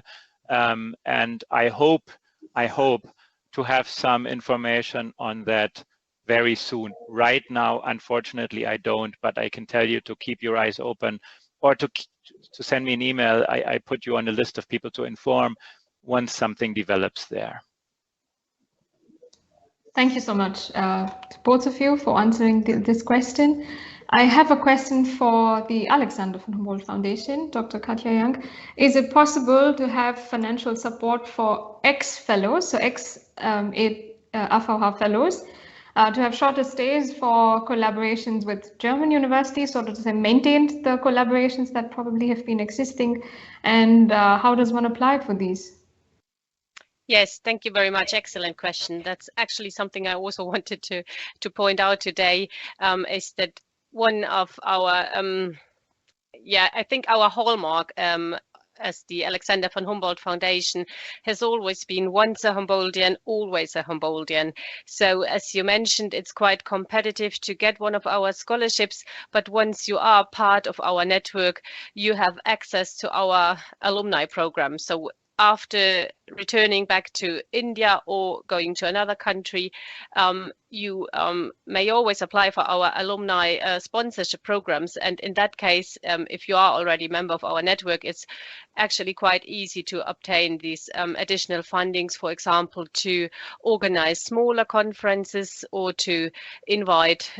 S3: and I hope to have some information on that very soon. Right now, unfortunately, I don't, but I can tell you to keep your eyes open, or to send me an email. I put you on a list of people to inform once something develops there.
S1: Thank you so much to both of you for answering this question. I have a question for the Alexander von Humboldt Foundation, Dr. Katja Young. Is it possible to have financial support for ex-fellows, so ex-AVH fellows, to have shorter stays for collaborations with German universities, so to say maintained the collaborations that probably have been existing, and how does one apply for these?
S4: Yes, thank you very much. Excellent question. That's actually something I also wanted to point out today, is that one of our, I think our hallmark as the Alexander von Humboldt Foundation has always been once a Humboldtian, always a Humboldtian. So as you mentioned, it's quite competitive to get one of our scholarships, but once you are part of our network, you have access to our alumni program. So after returning back to India or going to another country, you may always apply for our alumni sponsorship programs. And in that case, if you are already a member of our network, it's actually quite easy to obtain these additional fundings, for example, to organize smaller conferences or to invite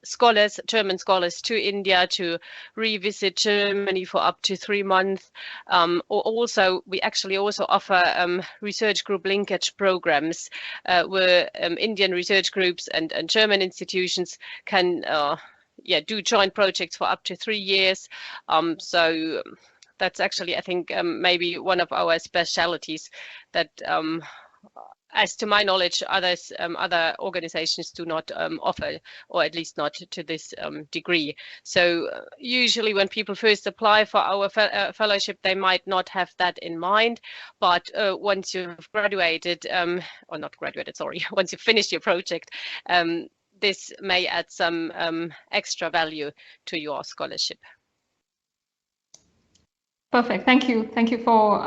S4: scholars, German scholars, to India to revisit Germany for up to 3 months. Or also, we actually also offer research group linkage programs where Indian research groups and German institutions can do joint projects for up to 3 years. So that's actually, I think, maybe one of our specialities that as to my knowledge, other organizations do not offer, or at least not to this degree. So usually when people first apply for our fellowship, they might not have that in mind. But once you've graduated, or not graduated, sorry, once you've finished your project, this may add some extra value to your scholarship.
S1: Perfect. Thank you. Thank you for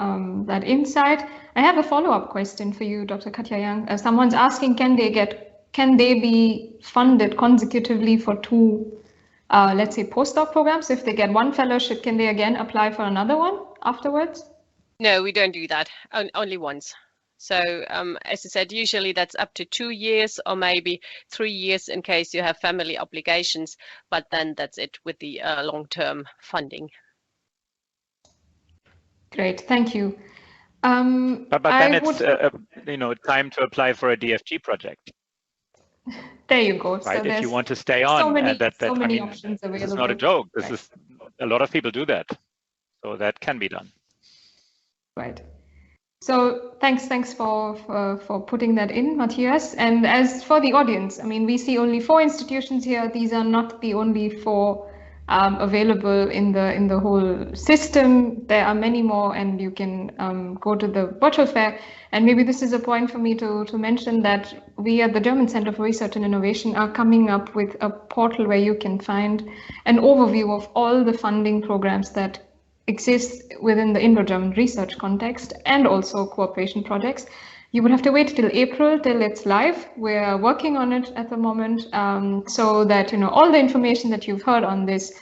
S1: that insight. I have a follow-up question for you, Dr. Katja Young. Someone's asking, can they be funded consecutively for 2, let's say, postdoc programs? If they get one fellowship, can they again apply for another one afterwards?
S4: No, we don't do that. Only once. So as I said, usually that's up to 2 years or maybe 3 years in case you have family obligations, but then that's it with the long-term funding.
S1: Great, thank you.
S3: But then it's time to apply for a DFG project.
S1: There you go.
S3: Right,
S1: so
S3: if you want to stay on,
S1: so many
S3: this
S1: options available.
S3: is not a joke. This is a lot of people do that, so that can be done.
S1: Right. So thanks for putting that in, Matthias. And as for the audience, I mean, we see only 4 institutions here. These are not the only 4 available in the whole system. There are many more, and you can go to the virtual fair. And maybe this is a point for me to mention that we at the German Center for Research and Innovation are coming up with a portal where you can find an overview of all the funding programs that exist within the Indo-German research context and also cooperation projects. You would have to wait till April till it's live. We're working on it at the moment, so that all the information that you've heard on this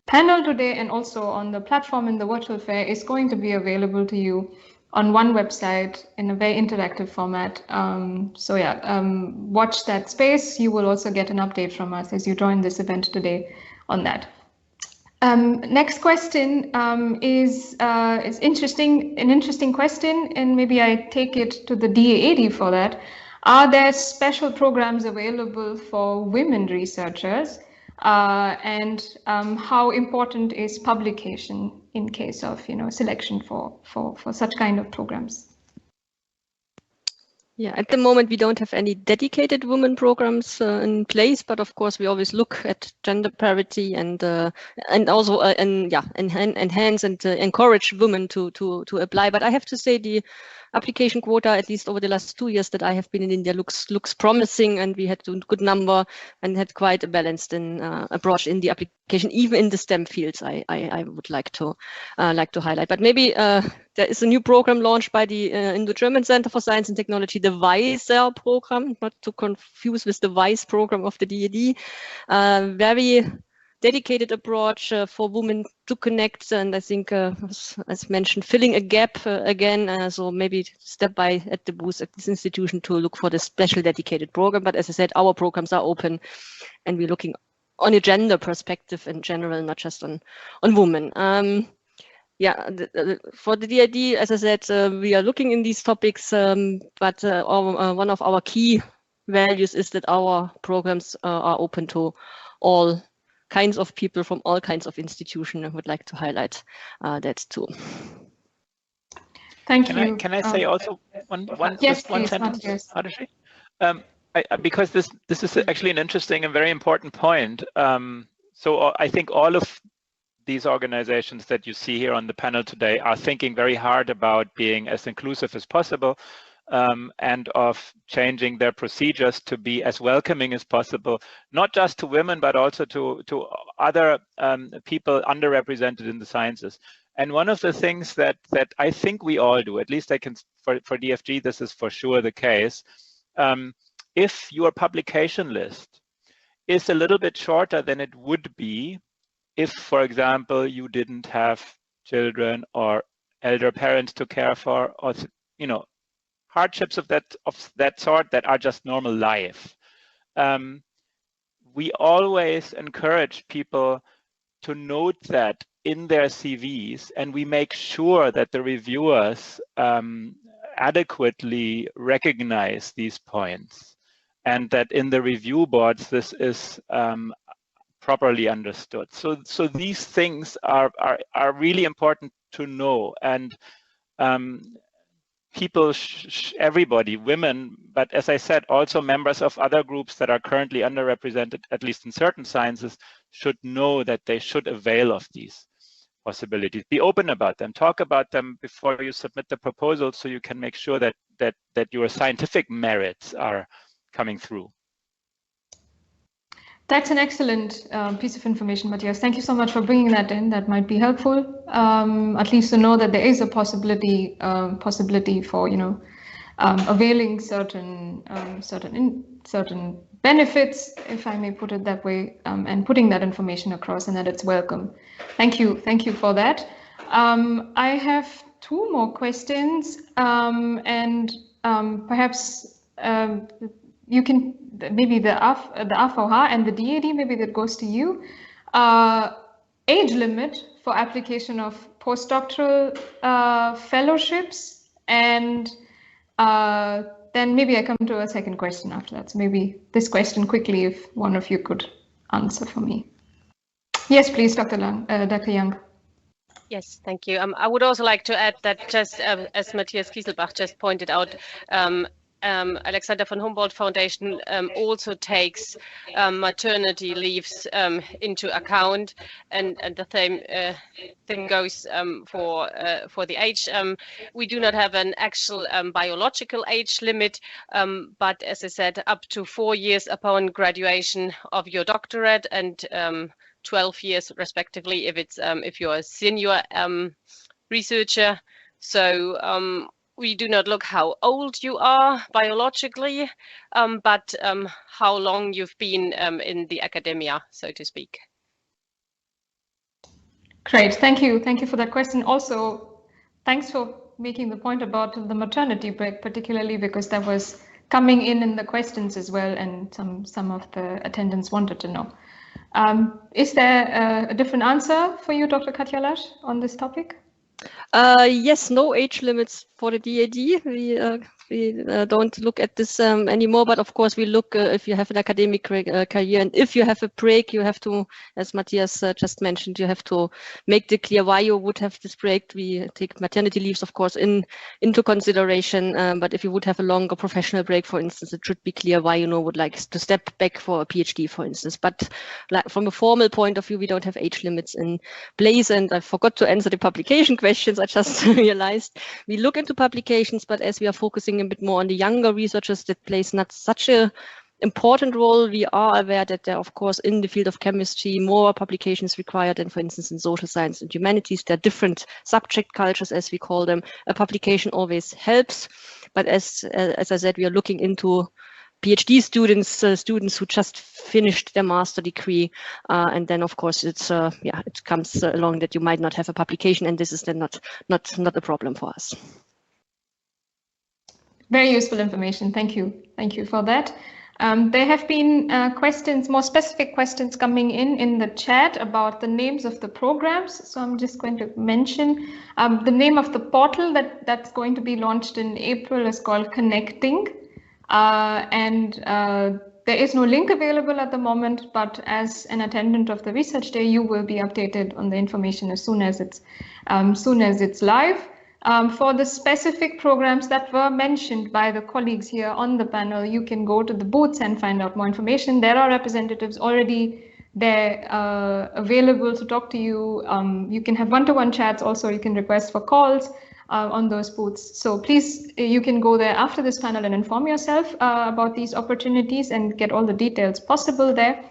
S1: panel today and also on the platform in the virtual fair is going to be available to you on one website in a very interactive format. So yeah, watch that space. You will also get an update from us as you join this event today on that. Next question is an interesting question, and maybe I take it to the DAAD for that. Are there special programs available for women researchers? And how important is publication in case of selection for such kind of programs?
S5: Yeah, at the moment we don't have any dedicated women programs in place, but of course we always look at gender parity and also enhance and encourage women to apply. But I have to say the application quota, at least over the last 2 years that I have been in India, looks promising, and we had a good number and had quite a balanced approach in the application, even in the STEM fields. I would like to highlight. But maybe there is a new program launched by the Indo-German Center for Science and Technology, the WISE program, not to confuse with the WISE program of the DAAD. Very dedicated approach for women to connect, and I think, as mentioned, filling a gap again. So maybe step by at the booth at this institution to look for the special dedicated program. But as I said, our programs are open, and we're looking on a gender perspective in general, not just on women. For the DAAD, as I said, we are looking in these topics, but one of our key values is that our programs are open to all kinds of people from all kinds of institutions. I would like to highlight that too.
S1: Thank you.
S3: Can I say also one
S1: yes,
S3: one
S1: please,
S3: sentence,
S1: Matthias.
S3: Aadishree? Because this is actually an interesting and very important point. So I think all of these organizations that you see here on the panel today are thinking very hard about being as inclusive as possible, and of changing their procedures to be as welcoming as possible, not just to women, but also to other people underrepresented in the sciences. And one of the things that I think we all do, at least I can, for DFG, this is for sure the case. If your publication list is a little bit shorter than it would be if, for example, you didn't have children or elder parents to care for, or hardships of that sort that are just normal life. We always encourage people to note that in their CVs, and we make sure that the reviewers adequately recognize these points, and that in the review boards this is properly understood. So these things are really important to know, and people, everybody, women, but as I said, also members of other groups that are currently underrepresented, at least in certain sciences, should know that they should avail of these possibilities. Be open about them, talk about them before you submit the proposal, so you can make sure that your scientific merits are coming through.
S1: That's an excellent piece of information, Matthias. Thank you so much for bringing that in. That might be helpful, at least to know that there is a possibility for availing certain benefits, if I may put it that way, and putting that information across, and that it's welcome. Thank you for that. I have two more questions, and perhaps you can, maybe the AVH and the DAAD, maybe that goes to you. Age limit for application of postdoctoral fellowships, and then maybe I come to a second question after that. So maybe this question quickly, if one of you could answer for me. Yes, please, Dr. Young.
S4: Yes, thank you. I would also like to add that, just as Matthias Kielselbach just pointed out, Alexander von Humboldt Foundation also takes maternity leaves into account, and the same thing goes for the age. We do not have an actual biological age limit, but as I said, up to 4 years upon graduation of your doctorate, and 12 years respectively if you're a senior researcher. So we do not look how old you are biologically, but how long you've been in the academia, so to speak.
S1: Great, thank you for that question. Also, thanks for making the point about the maternity break, particularly because that was coming in the questions as well, and some of the attendants wanted to know. Is there a different answer for you, Dr. Katja Lasch, on this topic?
S5: Yes, no age limits for the DAAD. We We don't look at this anymore, but of course we look if you have an academic career, and if you have a break, you have to, as Matthias just mentioned, you have to make it clear why you would have this break. We take maternity leaves, of course, into consideration, but if you would have a longer professional break, for instance, it should be clear why you would like to step back for a PhD, for instance. But like, from a formal point of view, we don't have age limits in place, and I forgot to answer the publication questions. I just realized we look into publications, but as we are focusing a bit more on the younger researchers, that plays not such a important role. We are aware that there, of course, in the field of chemistry, more publications required than, for instance, in social science and humanities. There are different subject cultures, as we call them. A publication always helps, but as I said, we are looking into PhD students, students who just finished their master degree, and then of course it's it comes along that you might not have a publication, and this is then not a problem for us.
S1: Very useful information. Thank you for that. There have been questions, more specific questions coming in the chat about the names of the programs. So I'm just going to mention the name of the portal that's going to be launched in April is called Connecting. There is no link available at the moment, but as an attendant of the research day, you will be updated on the information as soon as it's live. For the specific programs that were mentioned by the colleagues here on the panel, you can go to the booths and find out more information. There are representatives already there available to talk to you. You can have one-to-one chats. Also, you can request for calls on those booths. So please, you can go there after this panel and inform yourself about these opportunities and get all the details possible there.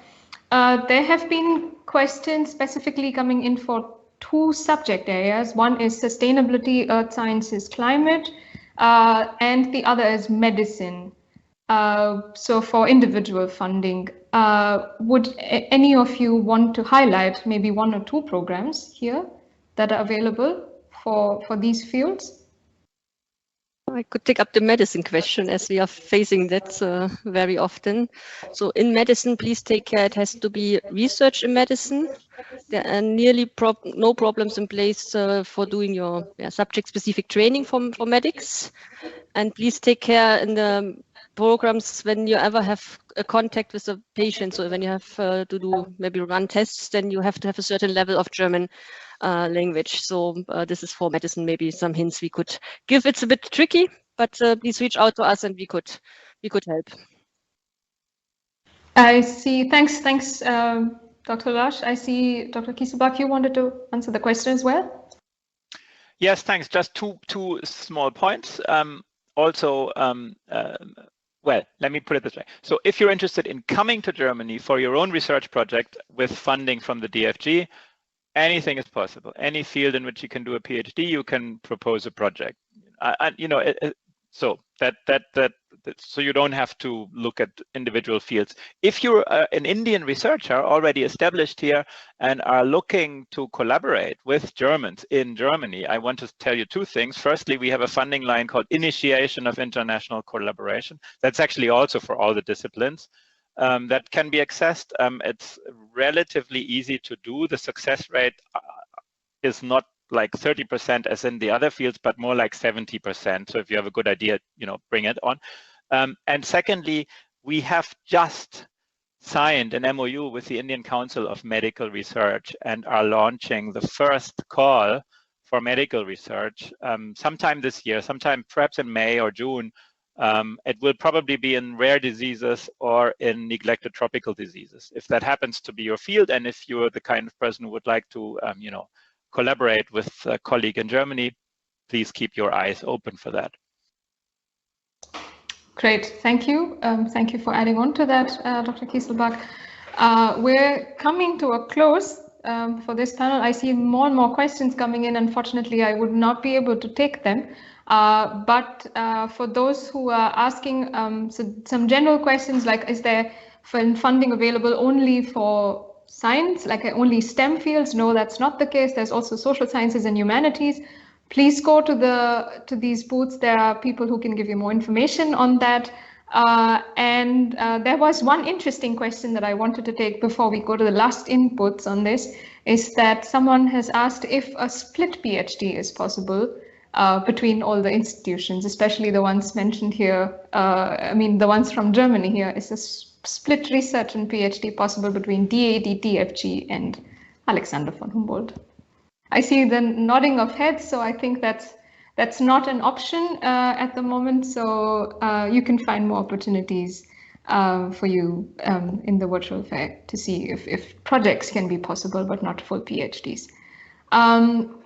S1: There have been questions specifically coming in for two subject areas. One is sustainability, earth sciences, climate, and the other is medicine. So for individual funding, would any of you want to highlight maybe one or two programs here that are available for these fields?
S5: I could take up the medicine question, as we are facing that very often. So in medicine, please take care, it has to be research in medicine. There are nearly no problems in place for doing your subject-specific training for medics. And please take care in the programs when you ever have a contact with a patient. So when you have to do maybe run tests, then you have to have a certain level of German language. So this is for medicine, maybe some hints we could give. It's a bit tricky, but please reach out to us and we could help.
S1: I see. Thanks, Dr. Lasch. I see, Dr. Keiselbach, you wanted to answer the question as well?
S3: Yes, thanks. Just two small points. Well, let me put it this way. So if you're interested in coming to Germany for your own research project with funding from the DFG, anything is possible. Any field in which you can do a PhD, you can propose a project. So so you don't have to look at individual fields. If you're an Indian researcher already established here and are looking to collaborate with Germans in Germany, I want to tell you two things. Firstly, we have a funding line called Initiation of International Collaboration. That's actually also for all the disciplines. That can be accessed. It's relatively easy to do. The success rate is not like 30% as in the other fields, but more like 70%. So if you have a good idea, bring it on. And secondly, we have just signed an MOU with the Indian Council of Medical Research and are launching the first call for medical research sometime this year, sometime perhaps in May or June. It will probably be in rare diseases or in neglected tropical diseases. If that happens to be your field, and if you're the kind of person who would like to, collaborate with a colleague in Germany, please keep your eyes open for that.
S1: Great, thank you. Thank you for adding on to that, Dr. Keiselbach. We're coming to a close for this panel. I see more and more questions coming in. Unfortunately, I would not be able to take them. But for those who are asking some general questions, like is there funding available only for science, like only STEM fields? No, that's not the case. There's also social sciences and humanities. Please go to these booths. There are people who can give you more information on that. And there was one interesting question that I wanted to take before we go to the last inputs on this, is that someone has asked if a split PhD is possible between all the institutions, especially the ones mentioned here. I mean, the ones from Germany here. Is a split research and PhD possible between DAAD, DFG, and Alexander von Humboldt? I see the nodding of heads, so I think that's not an option at the moment. So you can find more opportunities for you in the virtual fair to see if projects can be possible, but not full PhDs.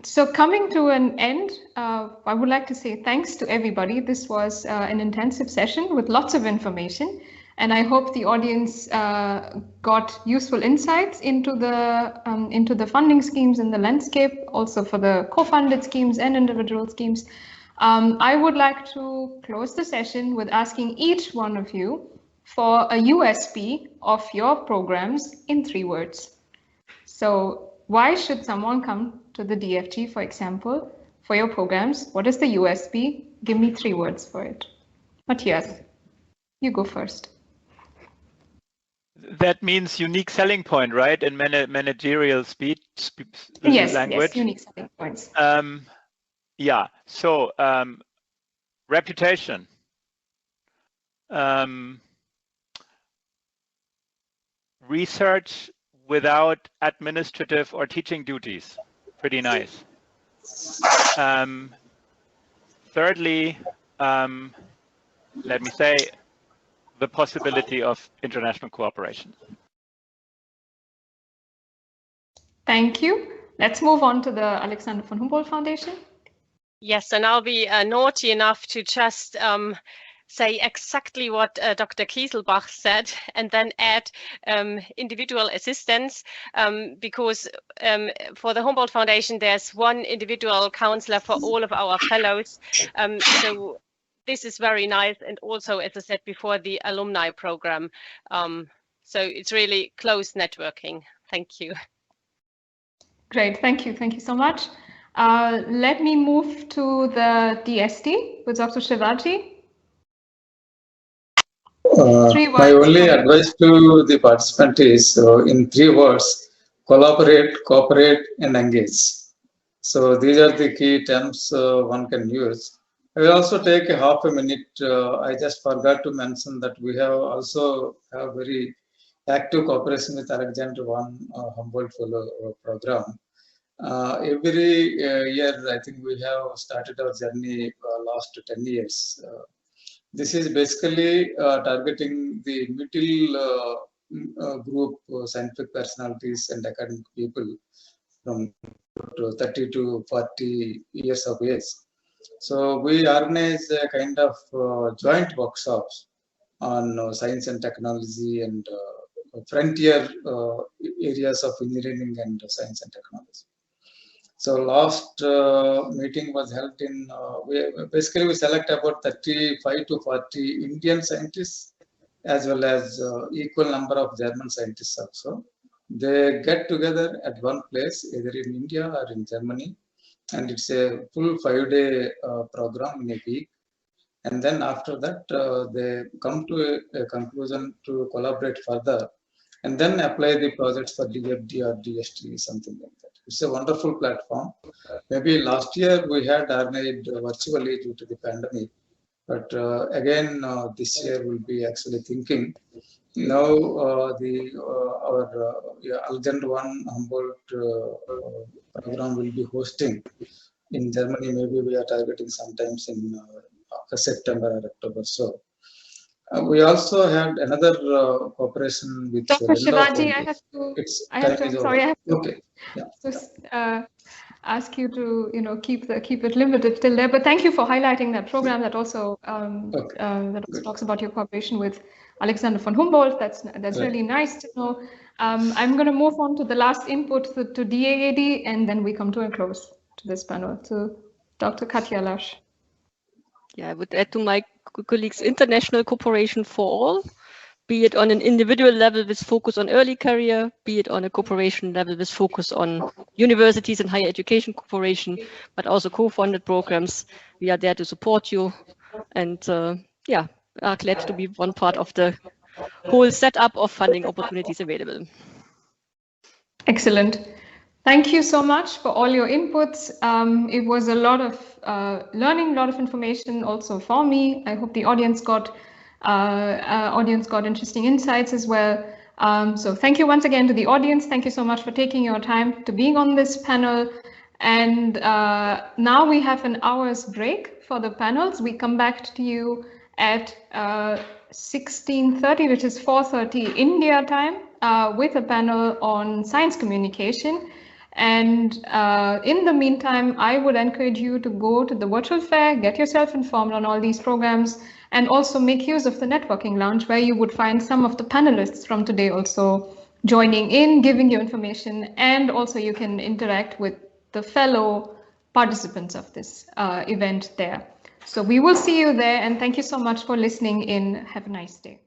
S1: So coming to an end, I would like to say thanks to everybody. This was an intensive session with lots of information, and I hope the audience got useful insights into the funding schemes in the landscape, also for the co-funded schemes and individual schemes. I would like to close the session with asking each one of you for a USP of your programs in 3 words. So why should someone come to the DFG, for example, for your programs? What is the USP? Give me 3 words for it. Matthias, you go first.
S3: That means unique selling point, right? In managerial speech
S1: yes,
S3: language.
S1: Yes, unique selling points.
S3: Yeah, so reputation. Research without administrative or teaching duties. Pretty nice. Thirdly, let me say, the possibility of international cooperation.
S1: Thank you. Let's move on to the Alexander von Humboldt Foundation.
S4: Yes, and I'll be naughty enough to just say exactly what Dr. Keiselbach said, and then add individual assistance, because for the Humboldt Foundation, there's one individual counselor for all of our fellows. So this is very nice, and also, as I said before, the alumni program. So it's really close networking. Thank you.
S1: Great, thank you so much. Let me move to the DSD with Dr. Sivaji.
S2: My only advice to the participant is, in 3 words, collaborate, cooperate, and engage. So these are the key terms one can use. I will also take a half a minute. I just forgot to mention that we have also have very active cooperation with Alexander von Humboldt Fellow Program. Every year, I think we have started our journey last 10 years. This is basically targeting the middle group scientific personalities and academic people from 30 to 40 years of age. So we organize a kind of joint workshops on science and technology and frontier areas of engineering and science and technology. So last meeting was held in, we select about 35 to 40 Indian scientists, as well as equal number of German scientists also. They get together at one place, either in India or in Germany, and it's a full 5-day program in a week. And then after that, they come to a conclusion to collaborate further, and then apply the projects for DFD or DST, something like that. It's a wonderful platform. Maybe last year we had organized virtually due to the pandemic, but again this year we'll be actually thinking. Now our Alexander von Humboldt program will be hosting in Germany. Maybe we are targeting sometimes in September or October. So we also had another cooperation with
S1: Dr. Sivaji. I have to
S2: okay. Yeah.
S1: Just ask you to keep it limited till there. But thank you for highlighting that program that also talks about your cooperation with Alexander von Humboldt. That's really nice to know. I'm going to move on to the last input to DAAD, and then we come to a close to this panel to Dr. Katja Lasch.
S5: Yeah, I would add to my colleagues international cooperation for all, be it on an individual level with focus on early career, be it on a cooperation level with focus on universities and higher education cooperation, but also co-funded programs. We are there to support you, and yeah, are glad to be one part of the whole setup of funding opportunities available.
S1: Excellent. Thank you so much for all your inputs. It was a lot of learning, a lot of information also for me. I hope the audience got interesting insights as well. So thank you once again to the audience. Thank you so much for taking your time to being on this panel. And now we have an hour's break for the panels. We come back to you at 16:30, which is 4:30 India time, with a panel on science communication. And in the meantime, I would encourage you to go to the virtual fair, get yourself informed on all these programs, and also make use of the networking lounge, where you would find some of the panelists from today also joining in, giving you information, and also you can interact with the fellow participants of this event there. So we will see you there, and thank you so much for listening in. Have a nice day.